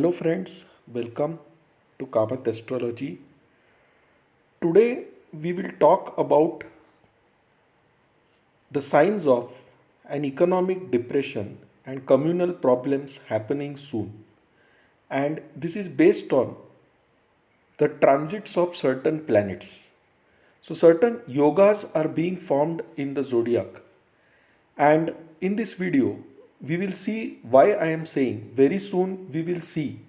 Hello friends, welcome to Kamath Astrology. Today we will talk about the signs of an economic depression and communal problems happening soon. And this is based on the transits of certain planets. So certain yogas are being formed in the zodiac. And in this video, we will see why I am saying very soon we will see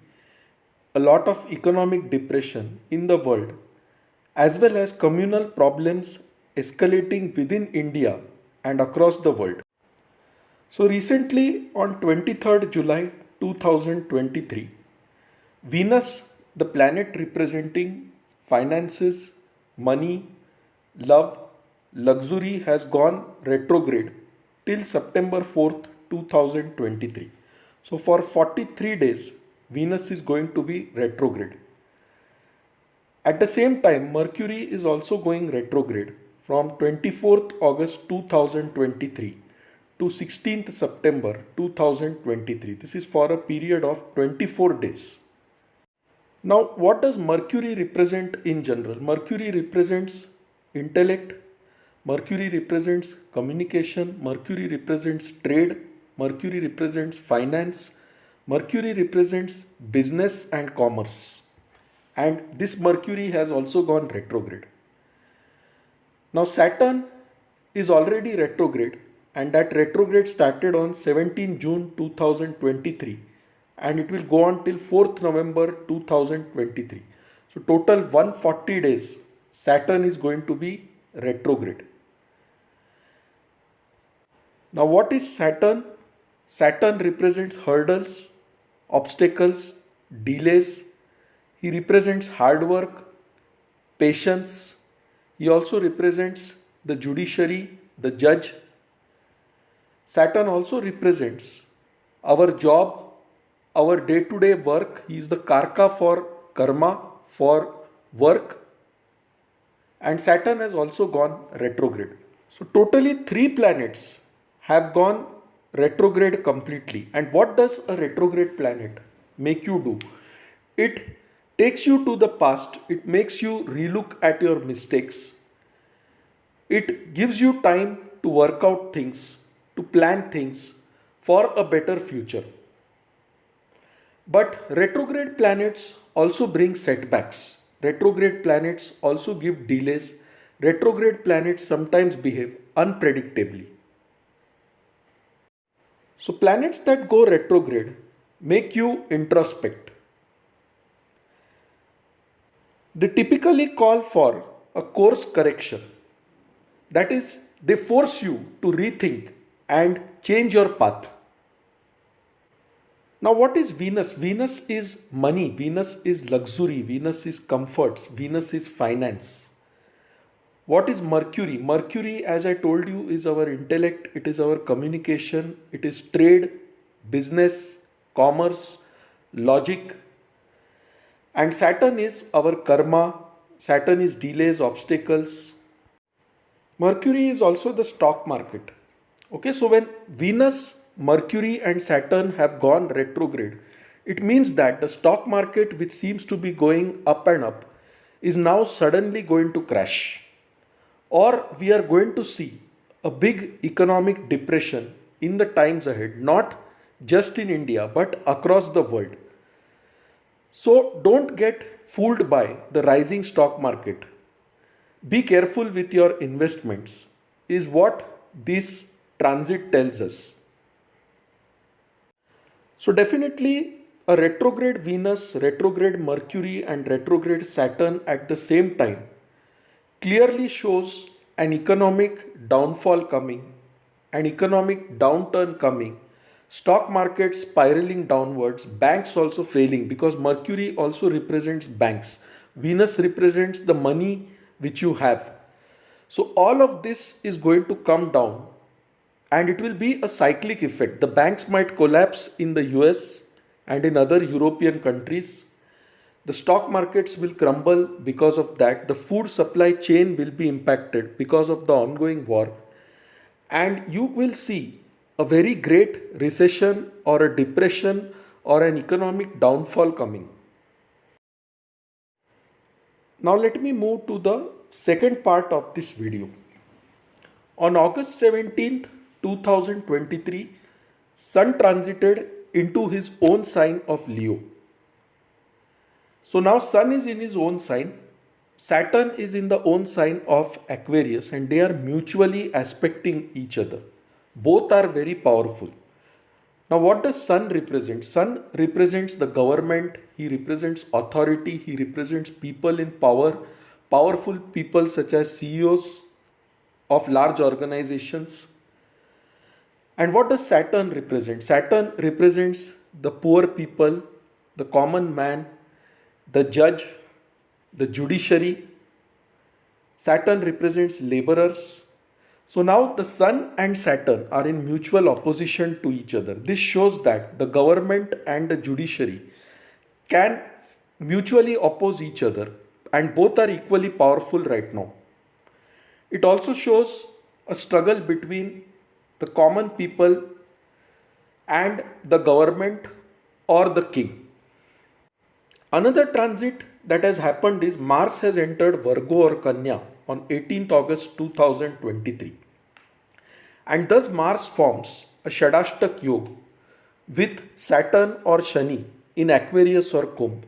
a lot of economic depression in the world as well as communal problems escalating within India and across the world. So recently on 23rd July 2023, Venus, the planet representing finances, money, love, luxury has gone retrograde till September 4th, 2023. So for 43 days, Venus is going to be retrograde. At the same time, Mercury is also going retrograde from 24th August 2023 to 16th September 2023. This is for a period of 24 days. Now, what does Mercury represent in general? Mercury represents intellect, Mercury represents communication, Mercury represents trade, Mercury represents finance, Mercury represents business and commerce. And this Mercury has also gone retrograde. Now Saturn is already retrograde, and that retrograde started on 17 June 2023 and it will go on till 4th November 2023. So total 140 days Saturn is going to be retrograde. Now what is Saturn? Saturn represents hurdles, obstacles, delays. He represents hard work, patience. He also represents the judiciary, the judge. Saturn also represents our job, our day-to-day work. He is the karka for karma, for work. And Saturn has also gone retrograde. So totally 3 planets have gone retrograde completely. And what does a retrograde planet make you do? It takes you to the past. It makes you relook at your mistakes. It gives you time to work out things, to plan things for a better future. But retrograde planets also bring setbacks. Retrograde planets also give delays. Retrograde planets sometimes behave unpredictably. So planets that go retrograde make you introspect. They typically call for a course correction. That is, they force you to rethink and change your path. Now what is Venus? Venus is money, Venus is luxury, Venus is comforts, Venus is finance. What is Mercury? Mercury, as I told you, is our intellect, it is our communication, it is trade, business, commerce, logic. And Saturn is our karma, Saturn is delays, obstacles. Mercury is also the stock market. Okay, so when Venus, Mercury and Saturn have gone retrograde, it means that the stock market, which seems to be going up and up, is now suddenly going to crash. Or we are going to see a big economic depression in the times ahead, not just in India, but across the world. So don't get fooled by the rising stock market. Be careful with your investments, is what this transit tells us. So definitely a retrograde Venus, retrograde Mercury and retrograde Saturn at the same time clearly shows an economic downfall coming, an economic downturn coming, stock market spiraling downwards, banks also failing because Mercury also represents banks. Venus represents the money which you have. So all of this is going to come down and it will be a cyclic effect. The banks might collapse in the US and in other European countries. The stock markets will crumble because of that. The food supply chain will be impacted because of the ongoing war. And you will see a very great recession or a depression or an economic downfall coming. Now let me move to the second part of this video. On August 17th, 2023, Sun transited into his own sign of Leo. So now Sun is in his own sign, Saturn is in the own sign of Aquarius, and they are mutually aspecting each other. Both are very powerful. Now what does Sun represent? Sun represents the government, he represents authority, he represents people in power, powerful people such as CEOs of large organizations. And what does Saturn represent? Saturn represents the poor people, the common man, the judge, the judiciary. Saturn represents laborers. So now the Sun and Saturn are in mutual opposition to each other. This shows that the government and the judiciary can mutually oppose each other, and both are equally powerful right now. It also shows a struggle between the common people and the government or the king. Another transit that has happened is Mars has entered Virgo or Kanya on 18th August 2023. And thus Mars forms a shadashtak yoga with Saturn or Shani in Aquarius or Kumbh,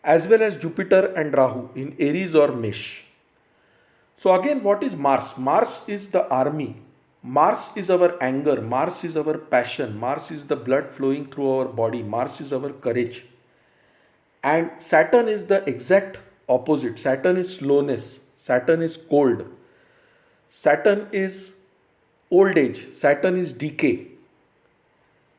as well as Jupiter and Rahu in Aries or Mesh. So again, what is Mars? Mars is the army. Mars is our anger. Mars is our passion. Mars is the blood flowing through our body. Mars is our courage. And Saturn is the exact opposite. Saturn is slowness. Saturn is cold. Saturn is old age. Saturn is decay.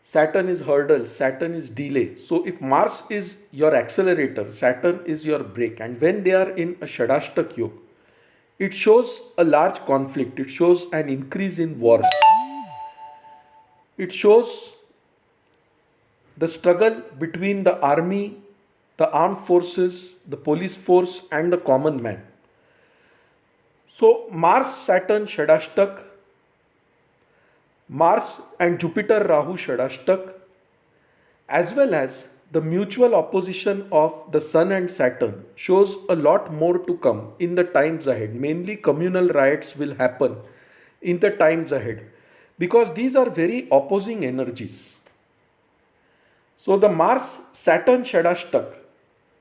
Saturn is hurdle. Saturn is delay. So if Mars is your accelerator, Saturn is your brake. And when they are in a shadashtak yoga, it shows a large conflict. It shows an increase in wars. It shows the struggle between the army, the armed forces, the police force, and the common man. So Mars, Saturn, shadashtak, Mars and Jupiter, Rahu, shadashtak, as well as the mutual opposition of the Sun and Saturn shows a lot more to come in the times ahead. Mainly communal riots will happen in the times ahead because these are very opposing energies. So the Mars Saturn shadashtak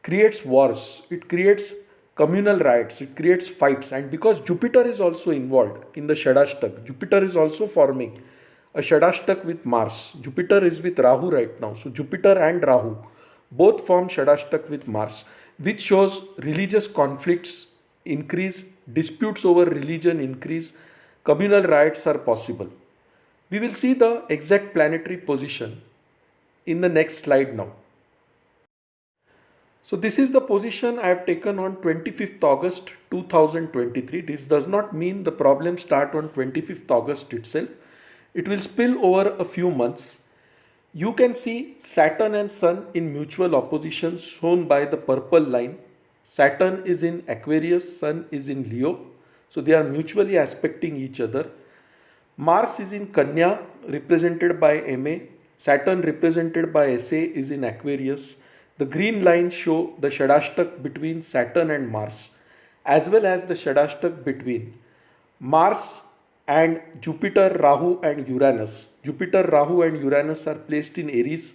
creates wars, it creates communal riots, it creates fights, and because Jupiter is also involved in the shadashtak, Jupiter is also forming a shadashtak with Mars. Jupiter is with Rahu right now. So Jupiter and Rahu both form shadashtak with Mars, which shows religious conflicts increase, disputes over religion increase, communal riots are possible. We will see the exact planetary position in the next slide now. So this is the position I have taken on 25th August 2023. This does not mean the problems start on 25th August itself. It will spill over a few months. You can see Saturn and Sun in mutual opposition shown by the purple line. Saturn is in Aquarius, Sun is in Leo. So they are mutually aspecting each other. Mars is in Kanya represented by MA. Saturn represented by SA is in Aquarius. The green lines show the shadashtak between Saturn and Mars, as well as the shadashtak between Mars and Jupiter, Rahu and Uranus. Jupiter, Rahu and Uranus are placed in Aries.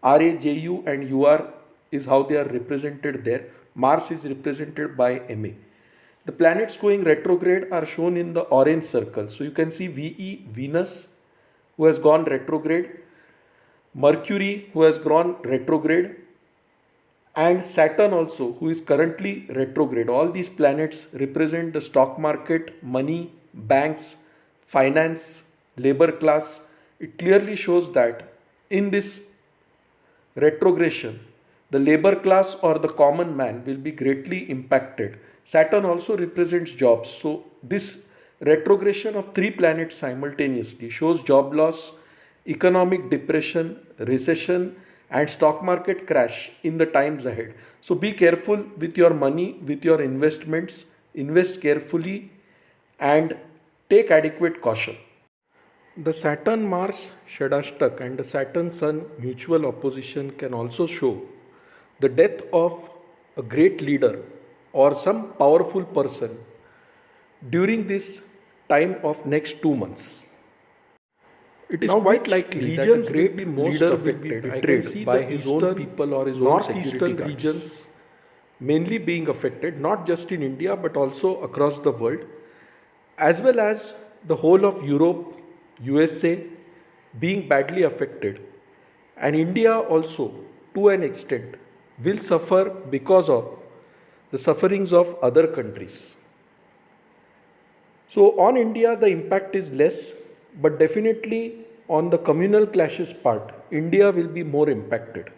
RAJU and UR is how they are represented there. Mars is represented by MA. The planets going retrograde are shown in the orange circle. So you can see VE, Venus, who has gone retrograde, Mercury, who has gone retrograde, and Saturn also, who is currently retrograde. All these planets represent the stock market, money, banks, finance, labor class. It clearly shows that in this retrogression, the labor class or the common man will be greatly impacted. Saturn also represents jobs. So this retrogression of three planets simultaneously shows job loss, economic depression, recession, and stock market crash in the times ahead. So be careful with your money, with your investments, invest carefully and take adequate caution. The Saturn Mars shadashtak and the Saturn Sun mutual opposition can also show the death of a great leader or some powerful person during this time of next 2 months. It is quite likely that a great leader will be betrayed by his own people or his own northeastern regions mainly being affected, not just in India but also across the world, as well as the whole of Europe, USA being badly affected, and India also to an extent will suffer because of the sufferings of other countries. So on India the impact is less, but definitely on the communal clashes part, India will be more impacted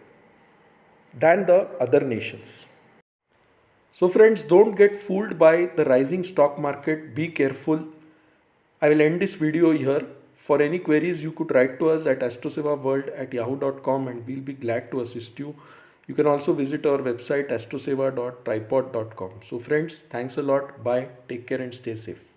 than the other nations. So friends, don't get fooled by the rising stock market. Be careful. I will end this video here. For any queries, you could write to us at astrosevaworld@yahoo.com and we'll be glad to assist you. You can also visit our website astroseva.tripod.com. So friends, thanks a lot. Bye. Take care and stay safe.